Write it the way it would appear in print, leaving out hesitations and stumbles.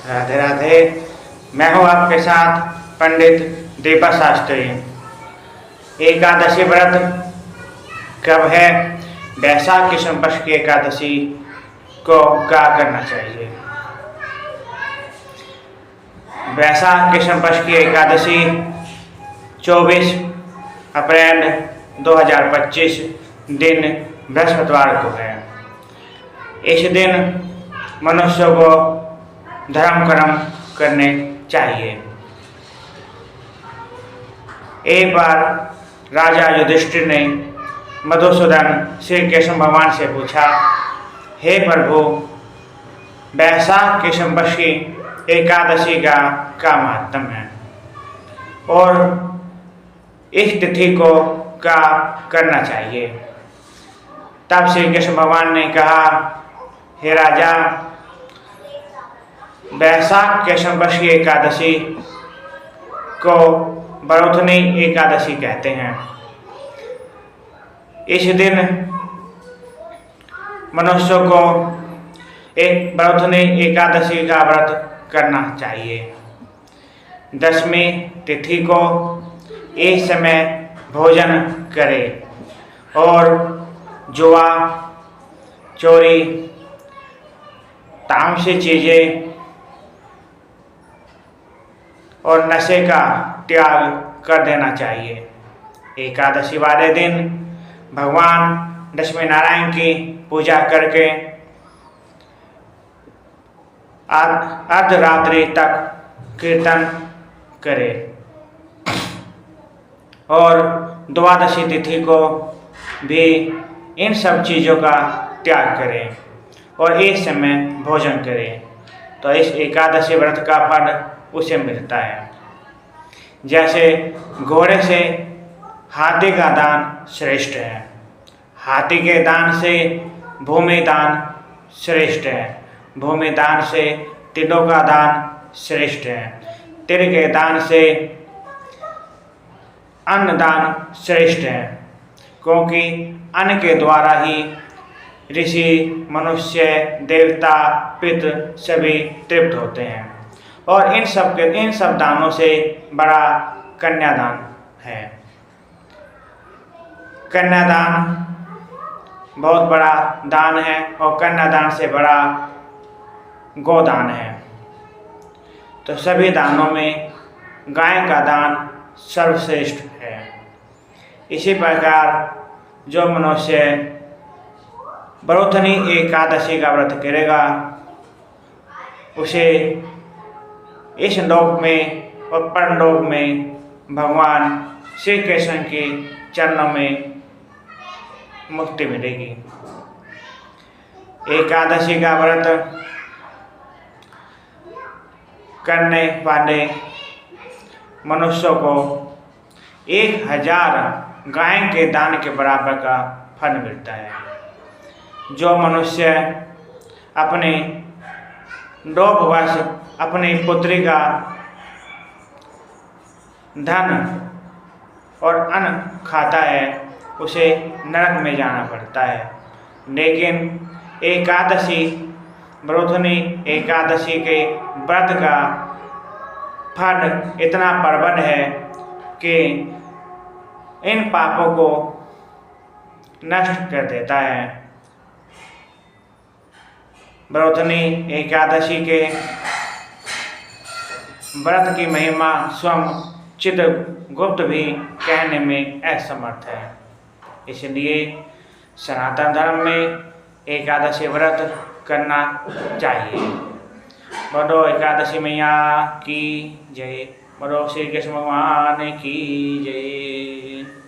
राधे राधे। मैं हूँ आपके साथ पंडित दीपक शास्त्री। एकादशी व्रत कब है? वैशाख की शुक्ल पक्ष की एकादशी को क्या करना चाहिए? वैशाख की शुक्ल पक्ष की एकादशी 24 अप्रैल 2025 दिन बृहस्पतिवार को है। इस दिन मनुष्य को धर्म कर्म करने चाहिए। एक बार राजा युधिष्ठिर ने मधुसूदन श्री कृष्ण भगवान से पूछा, हे प्रभु, वैशाख की शुक्ल पक्ष की एकादशी का क्या महत्व है और इस तिथि को क्या करना चाहिए? तब श्री कृष्ण भगवान ने कहा, हे राजा, वैशाख के शुक्ल पक्ष की एकादशी को बरौथनी एकादशी कहते हैं। इस दिन मनुष्य को एक बरौथनी एकादशी का व्रत करना चाहिए। दशमी तिथि को इस समय भोजन करे और जुआ, चोरी, तामसी चीज़ें और नशे का त्याग कर देना चाहिए। एकादशी वाले दिन भगवान लक्ष्मी नारायण की पूजा करके अर्धरात्रि तक कीर्तन करे और द्वादशी तिथि को भी इन सब चीज़ों का त्याग करें और इस समय भोजन करें, तो इस एकादशी व्रत का फल उसे मिलता है। जैसे घोड़े से हाथी का दान श्रेष्ठ है, हाथी के दान से भूमि दान श्रेष्ठ है, भूमि दान से तिलों का दान श्रेष्ठ है, तिल के दान से अन्न दान श्रेष्ठ है, क्योंकि अन्न के द्वारा ही ऋषि, मनुष्य, देवता, पितृ सभी तृप्त होते हैं और इन सब दानों से बड़ा कन्यादान है। कन्यादान बहुत बड़ा दान है और कन्यादान से बड़ा गोदान है। तो सभी दानों में गाय का दान सर्वश्रेष्ठ है। इसी प्रकार जो मनुष्य बरौथनी एकादशी का व्रत करेगा उसे इस लोक में और परलोक में भगवान श्री कृष्ण के चरणों में मुक्ति मिलेगी। एकादशी का व्रत करने वाले मनुष्यों को 1000 गाय के दान के बराबर का फल मिलता है। जो मनुष्य अपने लोभवश अपनी पुत्री का धन और अन्न खाता है उसे नरक में जाना पड़ता है, लेकिन एकादशी, बरौथनी एकादशी के व्रत का फल इतना प्रबल है कि इन पापों को नष्ट कर देता है। बरौथनी एकादशी के व्रत की महिमा स्वयं चित्रगुप्त भी कहने में असमर्थ है। इसलिए सनातन धर्म में एकादशी व्रत करना चाहिए। बोलो एकादशी मैया की जय, बोलो श्री कृष्ण भगवान की जय।